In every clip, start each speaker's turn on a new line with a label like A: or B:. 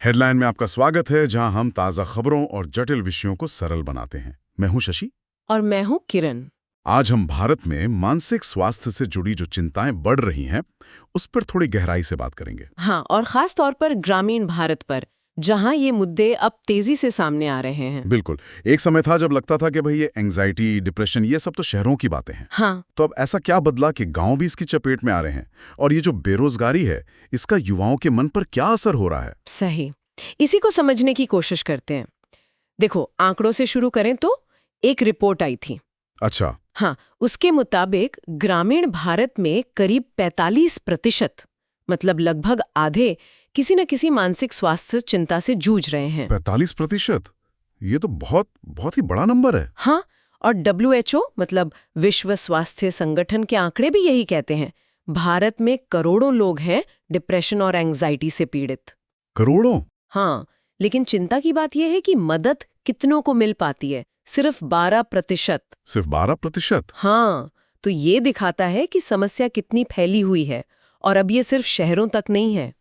A: Headline में आपका स्वागत है, जहां हम ताज़ा खबरों और जटिल विषयों को सरल बनाते हैं। मैं हूं शशि।
B: और मैं हूं किरण।
A: आज हम भारत में मानसिक स्वास्थ्य से जुड़ी जो चिंताएं बढ़ रही हैं, उस पर थोड़ी गहराई से बात करेंगे।
B: हाँ, और खास तौर पर ग्रामीण भारत पर, जहां ये मुद्दे अब तेजी से सामने आ रहे हैं।
A: बिल्कुल। एक समय था जब लगता था कि भाई ये एंग्जाइटी, डिप्रेशन, ये सब तो शहरों की बातें हैं।
B: हाँ,
A: तो अब ऐसा क्या बदला कि गांव भी इसकी चपेट में आ रहे हैं? और ये जो बेरोजगारी है, इसका युवाओं के मन पर क्या असर हो रहा है?
B: सही। इसी को समझने की कोशिश करते हैं। देखो, आंकड़ों से शुरू करें तो एक रिपोर्ट आई थी।
A: अच्छा।
B: हाँ, उसके मुताबिक ग्रामीण भारत में करीब 45%, मतलब लगभग आधे, किसी न किसी मानसिक स्वास्थ्य चिंता से जूझ रहे हैं।
A: 45%? ये तो बहुत बहुत ही बड़ा नंबर है।
B: हाँ, और WHO, मतलब विश्व स्वास्थ्य संगठन के आंकड़े भी यही कहते हैं। भारत में करोड़ों लोग हैं डिप्रेशन और एंग्जाइटी से पीड़ित।
A: करोड़ों?
B: हाँ, लेकिन चिंता की बात यह है कि मदद कितनों को मिल पाती है? सिर्फ 12%।
A: सिर्फ 12%?
B: हाँ, तो ये दिखाता है कि समस्या कितनी फैली हुई है, और अब ये सिर्फ शहरों तक नहीं है।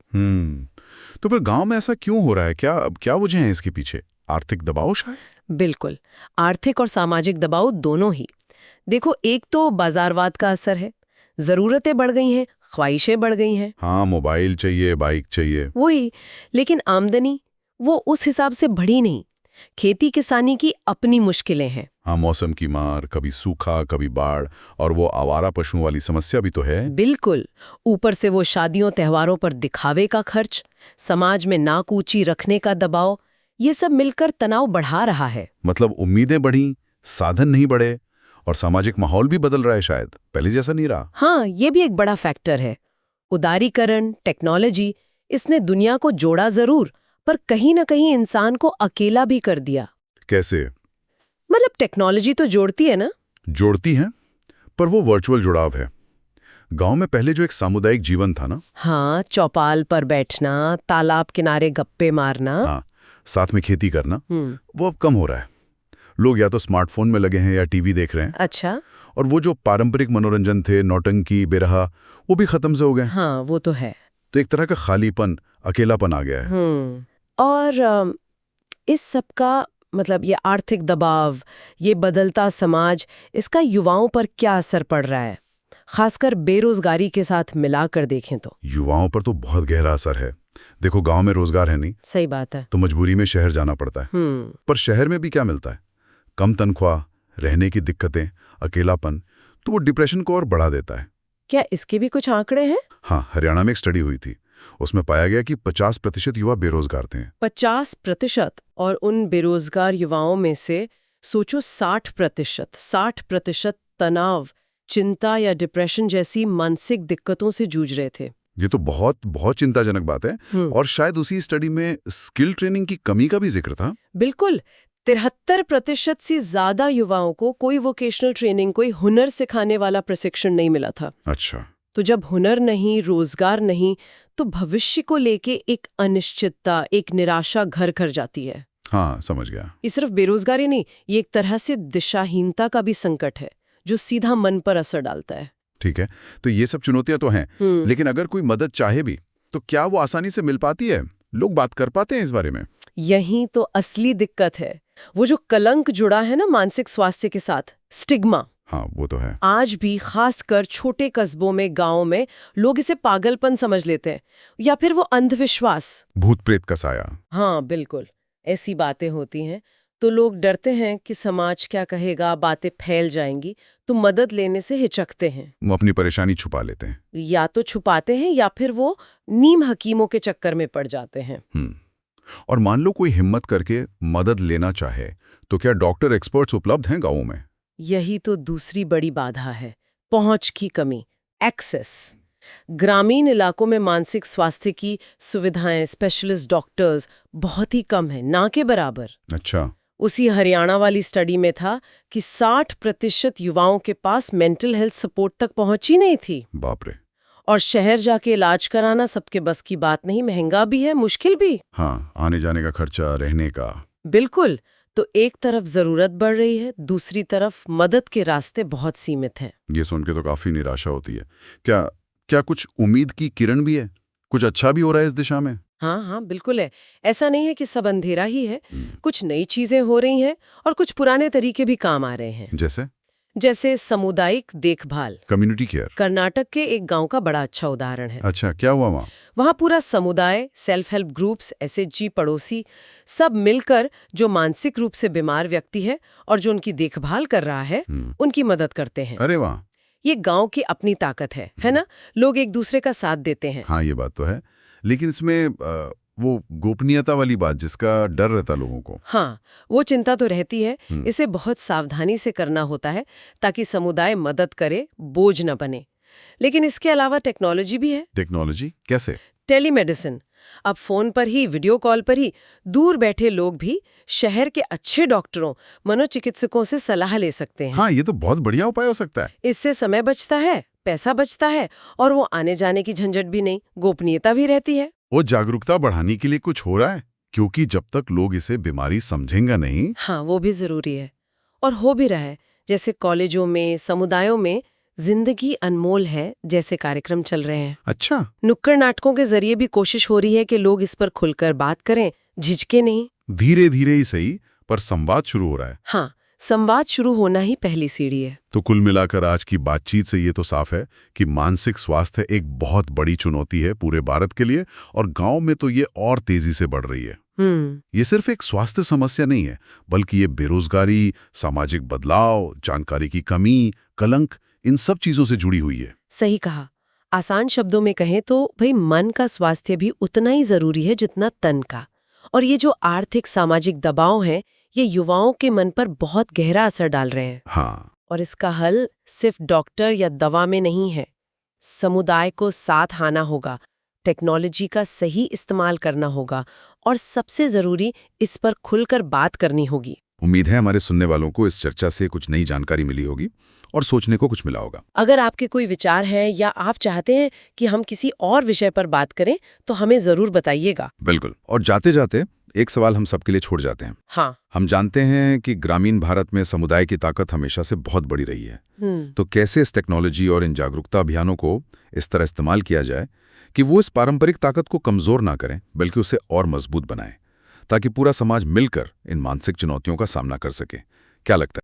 A: तो फिर गांव में ऐसा क्यों हो रहा है? क्या वजह है इसके पीछे? आर्थिक दबाव शायद?
B: बिल्कुल, आर्थिक और सामाजिक दबाव दोनों ही। देखो, एक तो बाजारवाद का असर है। जरूरतें बढ़ गई हैं, ख्वाहिशें बढ़ गई हैं।
A: हाँ, मोबाइल चाहिए, बाइक चाहिए।
B: वही, लेकिन आमदनी वो उस हिसाब से बढ़ी नहीं। खेती किसानी की अपनी मुश्किलें हैं।
A: हाँ, मौसम की मार, कभी सूखा, कभी बाढ़, और वो आवारा पशुओं वाली समस्या भी तो है।
B: बिल्कुल, ऊपर से वो शादियों त्योहारों पर दिखावे का खर्च, समाज में नाक ऊंची रखने का दबाव, ये सब मिलकर तनाव बढ़ा रहा है।
A: मतलब उम्मीदें बढ़ी, साधन नहीं बढ़े, और सामाजिक माहौल भी बदल रहा है शायद, पहले जैसा नहीं रहा।
B: हाँ, ये भी एक बड़ा फैक्टर है। उदारीकरण, टेक्नोलॉजी, इसने दुनिया को जोड़ा जरूर, पर कहीं न कहीं इंसान को अकेला भी कर दिया।
A: कैसे?
B: मतलब टेक्नोलॉजी तो जोड़ती है ना?
A: जोड़ती हैं, पर वो वर्चुअल जुड़ाव है। गांव में पहले जो एक सामुदायिक जीवन था ना।
B: हाँ, चौपाल पर बैठना, तालाब किनारे गप्पे मारना।
A: हाँ, साथ में खेती करना, वो अब कम हो रहा है। लोग या तो स्मार्टफोन में लगे हैं या टीवी देख रहे हैं।
B: अच्छा। और
A: वो जो पारंपरिक मनोरंजन थे, नौटंकी, बेरहा, वो भी खत्म से हो गए।
B: हाँ, वो तो है।
A: तो एक तरह का खालीपन, अकेलापन आ गया है।
B: और इस सब का मतलब ये आर्थिक दबाव, ये बदलता समाज, इसका युवाओं पर क्या असर पड़ रहा है? खासकर बेरोजगारी के साथ मिलाकर देखें तो।
A: युवाओं पर तो बहुत गहरा असर है। देखो, गांव में रोजगार है नहीं।
B: सही बात है।
A: तो मजबूरी में शहर जाना पड़ता है। पर शहर में भी क्या मिलता है? कम तनख्वाह, रहने की दिक्कतें, अकेलापन। तो वो डिप्रेशन को और बढ़ा देता है।
B: क्या इसके भी कुछ आंकड़े हैं?
A: हाँ, हरियाणा में एक स्टडी हुई थी। उसमें पाया गया कि 50% युवा बेरोजगार थे।
B: 50%? और उन बेरोजगार युवाओं में से सोचो 60% तनाव, चिंता या डिप्रेशन जैसी मानसिक दिक्कतों से जूझ रहे थे।
A: ये तो बहुत बहुत चिंताजनक बात है। और शायद उसी स्टडी में स्किल ट्रेनिंग की कमी का भी जिक्र था।
B: बिल्कुल, 73% से ज्यादा युवाओं को कोई वोकेशनल ट्रेनिंग, कोई हुनर सिखाने वाला प्रशिक्षण नहीं मिला था।
A: अच्छा।
B: तो जब हुनर नहीं, रोजगार नहीं, तो भविष्य को लेके एक अनिश्चितता, एक निराशा घर घर जाती है।
A: हाँ, समझ गया।
B: ये सिर्फ बेरोजगारी नहीं, ये एक तरह से दिशाहीनता का भी संकट है, जो सीधा मन पर असर डालता है।
A: ठीक है, तो ये सब चुनौतियां तो हैं, लेकिन अगर कोई मदद चाहे भी, तो क्या वो आसानी से मिल पाती है? लोग बात कर पाते हैं इस बारे में?
B: यही तो असली दिक्कत है। वो जो कलंक जुड़ा है ना मानसिक स्वास्थ्य के साथ, स्टिग्मा।
A: हाँ, वो तो है।
B: आज भी खासकर छोटे कस्बों में, गांव में लोग इसे पागलपन समझ लेते हैं, या फिर वो अंधविश्वास,
A: भूत प्रेत का साया।
B: हाँ बिल्कुल, ऐसी बातें होती हैं। तो लोग डरते हैं कि समाज क्या कहेगा, बातें फैल जाएंगी, तो मदद लेने से हिचकते हैं।
A: वो अपनी परेशानी छुपा लेते हैं।
B: या तो छुपाते हैं, या फिर वो नीम हकीमों के चक्कर में पड़ जाते हैं।
A: और मान लो कोई हिम्मत करके मदद लेना चाहे, तो क्या डॉक्टर, एक्सपर्ट्स उपलब्ध हैं गांवों में?
B: यही तो दूसरी बड़ी बाधा है, पहुंच की कमी, एक्सेस। ग्रामीण इलाकों में मानसिक स्वास्थ्य की सुविधाएं, स्पेशलिस्ट डॉक्टर्स बहुत ही कम है, ना के बराबर।
A: अच्छा।
B: उसी हरियाणा वाली स्टडी में था कि 60% युवाओं के पास मेंटल हेल्थ सपोर्ट तक पहुंच ही नहीं थी।
A: बाप रे।
B: और शहर जाके इलाज कराना सबके बस की बात नहीं, महंगा भी है, मुश्किल भी।
A: हाँ, आने जाने का खर्चा, रहने का।
B: बिल्कुल। तो एक तरफ जरूरत बढ़ रही है, दूसरी तरफ मदद के रास्ते बहुत सीमित हैं।
A: ये सुन के तो काफी निराशा होती है। क्या क्या कुछ उम्मीद की किरण भी है? कुछ अच्छा भी हो रहा है इस दिशा में?
B: हाँ हाँ बिल्कुल है। ऐसा नहीं है कि सब अंधेरा ही है।
A: हम्म,
B: कुछ नई चीजें हो रही हैं और कुछ पुराने तरीके भी काम आ रहे हैं। जैसे सामुदायिक देखभाल।
A: Community care.
B: कर्नाटक के एक गांव का बड़ा अच्छा उदाहरण है।
A: अच्छा, क्या हुआ वहाँ?
B: वहाँ पूरा समुदाय, सेल्फ हेल्प ग्रुप्स, एसएचजी, पड़ोसी सब मिलकर जो मानसिक रूप से बीमार व्यक्ति है और जो उनकी देखभाल कर रहा है, उनकी मदद करते हैं।
A: अरे वाह!
B: ये गांव की अपनी ताकत है ना? लोग एक दूसरे का साथ देते हैं।
A: हाँ, ये बात तो है। लेकिन इसमें वो गोपनीयता वाली बात जिसका डर रहता लोगों को।
B: हाँ, वो चिंता तो रहती है। इसे बहुत सावधानी से करना होता है ताकि समुदाय मदद करे, बोझ न बने। लेकिन इसके अलावा टेक्नोलॉजी भी है।
A: टेक्नोलॉजी कैसे?
B: टेलीमेडिसिन। अब फोन पर ही, वीडियो कॉल पर ही दूर बैठे लोग भी शहर के अच्छे डॉक्टरों, मनोचिकित्सकों से सलाह ले सकते हैं।
A: हाँ, ये तो बहुत बढ़िया उपाय हो सकता है।
B: इससे समय बचता है, पैसा बचता है और वो आने जाने की झंझट भी नहीं, गोपनीयता भी रहती है।
A: वो जागरूकता बढ़ाने के लिए कुछ हो रहा है? क्योंकि जब तक लोग इसे बीमारी समझेंगे नहीं।
B: हाँ, वो भी जरूरी है और हो भी रहा है। जैसे कॉलेजों में, समुदायों में जिंदगी अनमोल है जैसे कार्यक्रम चल रहे हैं।
A: अच्छा।
B: नुक्कड़ नाटकों के जरिए भी कोशिश हो रही है कि लोग इस पर खुलकर बात करें, झिझके नहीं।
A: धीरे धीरे ही सही, पर संवाद शुरू हो रहा है।
B: हाँ, संवाद शुरू होना ही पहली सीढ़ी है।
A: तो कुल मिलाकर आज की बातचीत से ये तो साफ है कि मानसिक स्वास्थ्य एक बहुत बड़ी चुनौती है पूरे भारत के लिए, और गांव में तो ये और तेजी से बढ़ रही है। ये सिर्फ एक स्वास्थ्य समस्या नहीं है, बल्कि ये बेरोजगारी, सामाजिक बदलाव, जानकारी की कमी, कलंक, इन सब चीजों से जुड़ी हुई है।
B: सही कहा। आसान शब्दों में कहें तो भाई मन का स्वास्थ्य भी उतना ही जरूरी है जितना तन का। और ये जो आर्थिक सामाजिक दबाव है, ये युवाओं के मन पर बहुत गहरा असर डाल रहे हैं।
A: हाँ।
B: और इसका हल सिर्फ डॉक्टर या दवा में नहीं है। समुदाय को साथ आना होगा, टेक्नोलॉजी का सही इस्तेमाल करना होगा और सबसे जरूरी, इस पर खुलकर बात करनी होगी।
A: उम्मीद है हमारे सुनने वालों को इस चर्चा से कुछ नई जानकारी मिली होगी और सोचने को कुछ मिला होगा।
B: अगर आपके कोई विचार हैं या आप चाहते हैं कि हम किसी और विषय पर बात करें तो हमें जरूर बताइएगा।
A: बिल्कुल। और जाते जाते एक सवाल हम सबके लिए छोड़ जाते हैं।
B: हाँ।
A: हम जानते हैं कि ग्रामीण भारत में समुदाय की ताकत हमेशा से बहुत बड़ी रही है। तो कैसे इस टेक्नोलॉजी और इन जागरूकता अभियानों को इस तरह इस्तेमाल किया जाए कि वो इस पारंपरिक ताकत को कमजोर ना करें, बल्कि उसे और मजबूत बनाएं, ताकि पूरा समाज मिलकर इन मानसिक चुनौतियों का सामना कर सके। क्या लगता है?